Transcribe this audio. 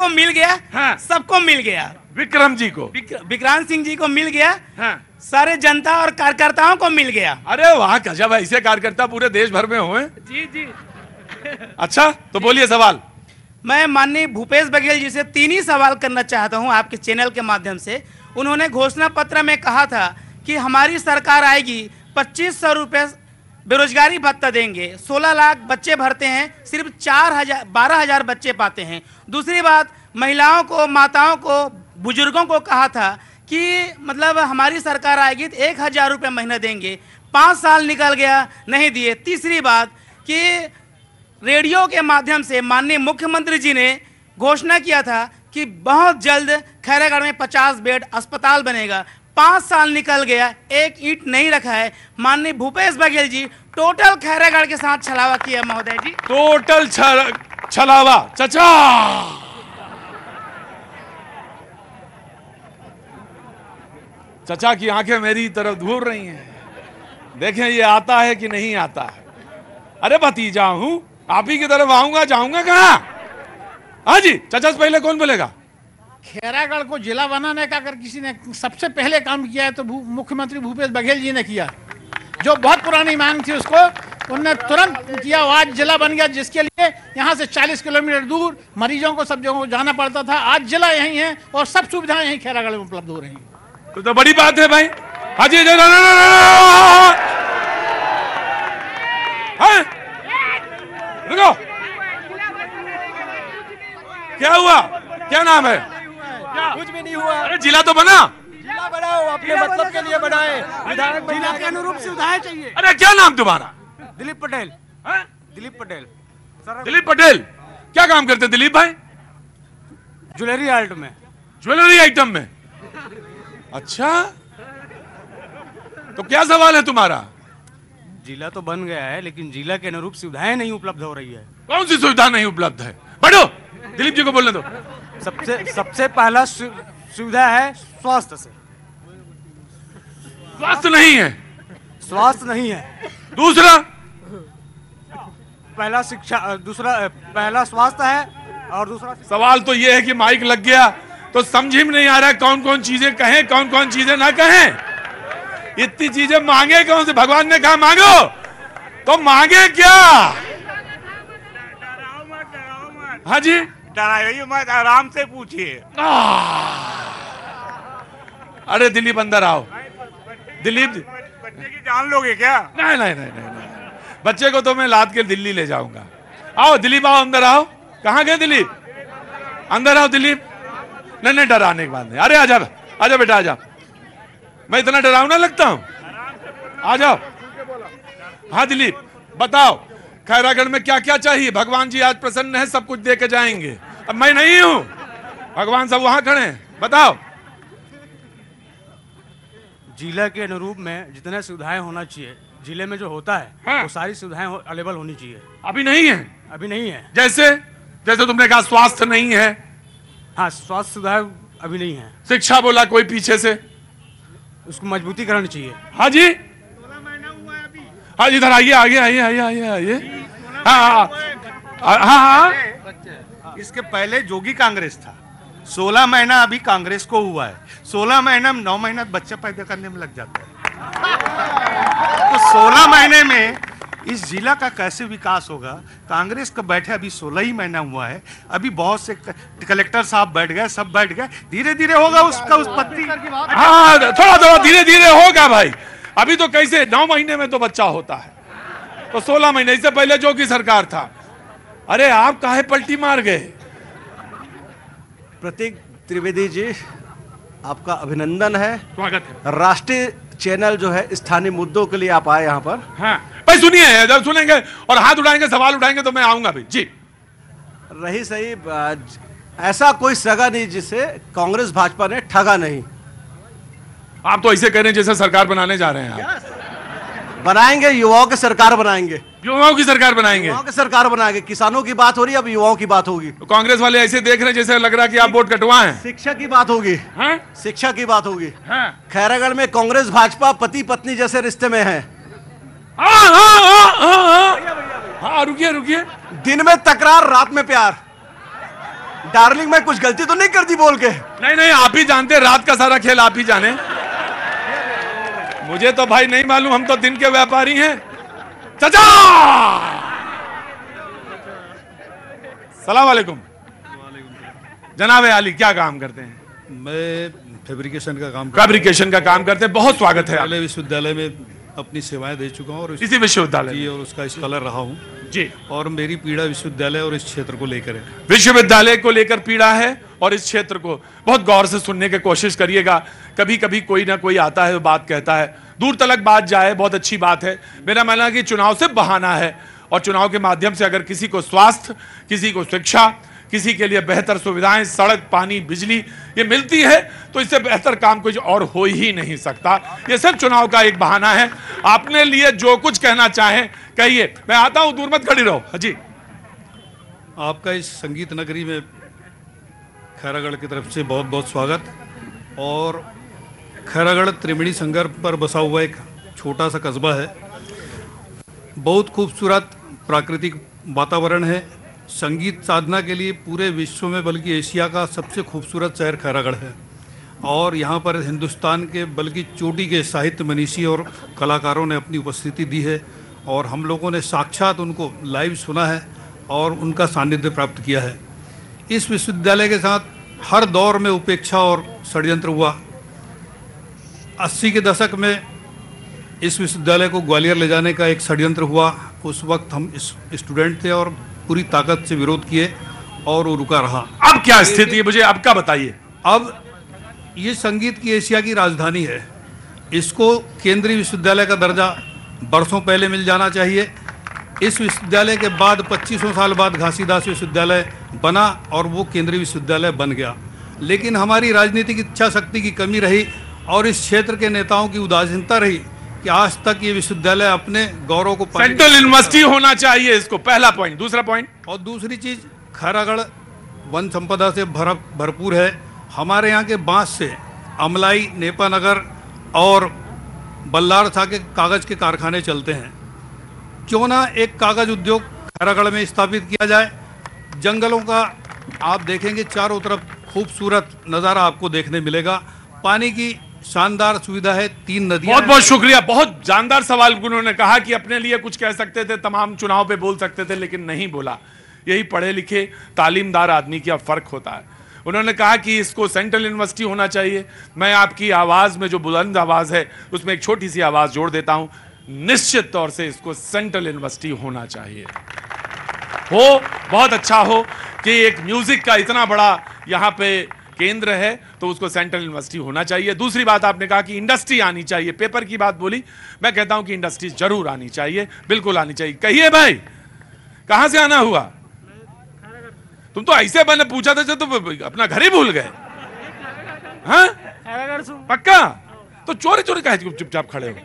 को मिल गया। हाँ। सबको मिल गया। विक्रम जी को, विक्रांत सिंह जी को मिल गया। हाँ। सारे जनता और कार्यकर्ताओं को मिल गया। अरे वाह गजब, ऐसे कार्यकर्ता पूरे देश भर में हुए। जी जी। अच्छा तो बोलिए सवाल। मैं माननीय भूपेश बघेल जी से 3 ही सवाल करना चाहता हूं आपके चैनल के माध्यम से। उन्होंने घोषणा पत्र में कहा था कि हमारी सरकार आएगी 2500 रुपये बेरोजगारी भत्ता देंगे, 16 लाख बच्चे भरते हैं, सिर्फ 12,000 बच्चे पाते हैं। दूसरी बात, महिलाओं को, माताओं को, बुजुर्गों को कहा था कि मतलब हमारी सरकार आएगी तो 1,000 रुपये महीना देंगे। 5 साल निकल गया, नहीं दिए। तीसरी बात कि रेडियो के माध्यम से माननीय मुख्यमंत्री जी ने घोषणा किया था कि बहुत जल्द खैरागढ़ में 50 बेड अस्पताल बनेगा। 5 साल निकल गया, एक ईंट नहीं रखा है। माननीय भूपेश बघेल जी टोटल खैरागढ़ के साथ छलावा किया महोदय जी। टोटल छलावा। चचा चचा की आंखें मेरी तरफ घूर रही हैं। देखें ये आता है कि नहीं आता है। अरे भतीजा हूं, आप ही की तरफ आऊंगा, जाऊंगा कहां? हाँ जी, चचा से पहले कौन बोलेगा? खैरागढ़ को जिला बनाने का अगर किसी ने सबसे पहले काम किया है तो मुख्यमंत्री भूपेश बघेल जी ने किया। जो बहुत पुरानी मांग थी उसको उन्होंने तुरंत किया, आज जिला बन गया, जिसके लिए यहाँ से 40 किलोमीटर दूर मरीजों को सब जगहों जाना पड़ता था। आज जिला यहीं है और सब सुविधाएं यहीं खैरागढ़ में उपलब्ध हो रही हैं। तो बड़ी बात है भाई। हाँ जी, रुको, क्या हुआ? क्या नाम है? कुछ भी नहीं हुआ। अरे जिला तो बना। जिला बनाओ, अपने मतलब के लिए बनाए। विधायक जिला के अनुरूप सुविधाएं चाहिए। अरे क्या नाम तुम्हारा? दिलीप पटेल। दिलीप पटेल। दिलीप पटेल, क्या काम करते हैं दिलीप भाई? ज्वेलरी आइटम में। ज्वेलरी आइटम में? अच्छा, तो क्या सवाल है तुम्हारा? जिला तो बन गया है लेकिन जिला के अनुरूप सुविधाएं नहीं उपलब्ध हो रही है। कौन सी सुविधा नहीं उपलब्ध है? बढ़ो, दिलीप जी को बोलने दो। सबसे पहला सुविधा है स्वास्थ्य से। स्वास्थ्य नहीं है। स्वास्थ्य नहीं है। दूसरा? पहला शिक्षा, दूसरा पहला स्वास्थ्य है और दूसरा सवाल तो यह है कि माइक लग गया तो समझ ही में नहीं आ रहा है कौन कौन चीजें कहें, कौन कौन चीजें ना कहें। इतनी चीजें मांगे कौन से? भगवान ने कहा मांगो, तो मांगे क्या? हाँ जी, डराइए मत, आराम से पूछिए। अरे दिलीप अंदर आओ। दिलीप, बच्चे की जान लोगे क्या? नहीं नहीं नहीं नहीं, बच्चे को तो मैं लाद के दिल्ली ले जाऊंगा। आओ दिलीप, आओ अंदर आओ। कहाँ गए दिलीप? अंदर आओ दिलीप। नहीं नहीं, डराने की बात नहीं। अरे आजा, आजा बेटा आजा। मैं इतना डरावना लगता हूं? आ जाओ। हाँ दिलीप बताओ, खैरागढ़ में क्या क्या चाहिए? भगवान जी आज प्रसन्न है, सब कुछ दे के जाएंगे। अब मैं नहीं हूं, भगवान सब वहां खड़े हैं। बताओ। जिला के अनुरूप में जितने सुविधाएं होना चाहिए जिले में जो होता है, हाँ। वो सारी सुविधाएं अवेलेबल होनी चाहिए। अभी नहीं है। अभी नहीं है। जैसे जैसे तुमने कहा स्वास्थ्य नहीं है। हाँ, स्वास्थ्य सुविधाएं अभी नहीं है। शिक्षा बोला कोई पीछे से, उसको मजबूतीकरण चाहिए। हाँ जी, हाँ इधर आइए, आइए आइए आइए आइए आइए। हाँ हाँ हाँ, इसके पहले जोगी कांग्रेस था। 16 महीना अभी कांग्रेस को हुआ है। 16 महीना में 9 महीना बच्चा पैदा करने में लग जाता है। तो 16 महीने में इस जिला का कैसे विकास होगा? कांग्रेस का बैठे अभी 16 ही महीना हुआ है। अभी बहुत से कलेक्टर साहब बैठ गए, सब बैठ गए। धीरे धीरे होगा उसका उत्पत्ति। हाँ, थोड़ा थोड़ा धीरे धीरे होगा भाई। अभी तो कैसे 9 महीने में तो बच्चा होता है, तो 16 महीने। इससे पहले जो की सरकार था। अरे आप काहे पलटी मार गए? प्रतीक त्रिवेदी जी, आपका अभिनंदन है, स्वागत है। राष्ट्रीय चैनल जो है स्थानीय मुद्दों के लिए आप आए यहाँ पर। हाँ भाई सुनिए, जब सुनेंगे और हाथ उठाएंगे, सवाल उठाएंगे तो मैं आऊंगा भी जी। रही सही, ऐसा कोई सगा नहीं जिसे कांग्रेस भाजपा ने ठगा नहीं। आप तो ऐसे कह रहे हैं जैसे सरकार बनाने जा रहे हैं आप। बनाएंगे, युवाओं की सरकार बनाएंगे। युवाओं की सरकार बनाएंगे? युवाओं की सरकार बनाएंगे। किसानों की बात हो रही है, अब युवाओं की बात होगी। तो कांग्रेस वाले ऐसे देख रहे हैं जैसे लग रहा है कि आप वोट कटवाएं। शिक्षा की बात होगी। हाँ? शिक्षा की बात होगी। हाँ? खैरागढ़ में कांग्रेस भाजपा पति पत्नी जैसे रिश्ते में है। हाँ रुकिए रुकिए। दिन में तकरार, रात में प्यार। डार्लिंग मैं कुछ गलती तो नहीं कर दी बोल के? नहीं नहीं, आप ही जानते, रात का सारा खेल आप ही जाने, मुझे तो भाई नहीं मालूम, हम तो दिन के व्यापारी हैं। चाचा सलाम वालेकुम। जनाब आली क्या काम करते हैं? मैं फैब्रिकेशन का काम फैब्रिकेशन का काम करते हैं। बहुत स्वागत है। पहले विश्वविद्यालय में अपनी सेवाएं दे चुका हूं और इसी विश्वविद्यालय जी और उसका स्कॉलर रहा हूं जी। और मेरी पीड़ा विश्वविद्यालय और इस क्षेत्र को लेकर है। विश्वविद्यालय को लेकर पीड़ा है और इस क्षेत्र को बहुत गौर से सुनने की कोशिश करिएगा। कभी कभी कोई ना कोई आता है, बात कहता है, दूर तलक बात जाए, बहुत अच्छी बात है। मेरा मानना है कि चुनाव से बहाना है और चुनाव के माध्यम से अगर किसी को स्वास्थ्य, किसी को शिक्षा, किसी के लिए बेहतर सुविधाएं, सड़क, पानी, बिजली ये मिलती है तो इससे बेहतर काम कुछ और हो ही नहीं सकता। ये सब चुनाव का एक बहाना है। आपने लिए जो कुछ कहना चाहें कहिए, मैं आता हूं, दूर मत खड़ी रहो। जी, आपका इस संगीत नगरी में खैरागढ़ की तरफ से बहुत बहुत स्वागत। और खैरागढ़ त्रिवेणी संगम पर बसा हुआ एक छोटा सा कस्बा है। बहुत खूबसूरत प्राकृतिक वातावरण है। संगीत साधना के लिए पूरे विश्व में बल्कि एशिया का सबसे खूबसूरत शहर खैरागढ़ है। और यहाँ पर हिंदुस्तान के बल्कि चोटी के साहित्य मनीषी और कलाकारों ने अपनी उपस्थिति दी है और हम लोगों ने साक्षात उनको लाइव सुना है और उनका सानिध्य प्राप्त किया है। इस विश्वविद्यालय के साथ हर दौर में उपेक्षा और षड्यंत्र हुआ। 80 के दशक में इस विश्वविद्यालय को ग्वालियर ले जाने का एक षड्यंत्र हुआ। उस वक्त हम स्टूडेंट थे और पूरी ताकत से विरोध किए और वो रुका रहा। अब क्या स्थिति है, मुझे अब का बताइए। अब ये संगीत की एशिया की राजधानी है। इसको केंद्रीय विश्वविद्यालय का दर्जा बरसों पहले मिल जाना चाहिए। इस विश्वविद्यालय के बाद 2500 साल बाद घासीदास विश्वविद्यालय बना और वो केंद्रीय विश्वविद्यालय बन गया। लेकिन हमारी राजनीतिक इच्छा शक्ति की कमी रही और इस क्षेत्र के नेताओं की उदासीनता रही कि आज तक ये विश्वविद्यालय अपने गौरव को सेंट्रल यूनिवर्सिटी होना चाहिए, इसको पहला पॉइंट। दूसरा पॉइंट, और दूसरी चीज, खैरागढ़ वन संपदा से भरपूर है। हमारे यहाँ के बांस से अमलाई, नेपानगर और बल्लार था के कागज के कारखाने चलते हैं। क्यों ना एक कागज उद्योग खैरागढ़ में स्थापित किया जाए। जंगलों का आप देखेंगे चारों तरफ खूबसूरत नज़ारा आपको देखने मिलेगा। पानी की शानदार सुविधा है, 3 नदियां। बहुत बहुत शुक्रिया। बहुत जानदार सवाल। उन्होंने कहा कि अपने लिए कुछ कह सकते थे, तमाम चुनाव पे बोल सकते थे, लेकिन नहीं बोला। यही पढ़े लिखे तालीमदार आदमी का फर्क होता है। उन्होंने कहा कि इसको सेंट्रल यूनिवर्सिटी होना चाहिए। मैं आपकी आवाज में जो बुलंद आवाज है उसमें एक छोटी सी आवाज जोड़ देता हूं, निश्चित तौर से इसको सेंट्रल यूनिवर्सिटी होना चाहिए। हो, बहुत अच्छा हो कि एक म्यूजिक का इतना बड़ा यहाँ पे केंद्र है तो उसको सेंट्रल यूनिवर्सिटी होना चाहिए। दूसरी बात आपने कहा कि इंडस्ट्री आनी चाहिए, पेपर की बात बोली। मैं कहता हूं कि इंडस्ट्री जरूर आनी चाहिए, बिल्कुल आनी चाहिए। कहिए भाई, कहां से आना हुआ? तुम तो ऐसे मैंने पूछा था तो अपना घर ही भूल गए। हाँ, पक्का? तो चोरी चोरी कहे चुपचाप खड़े हो?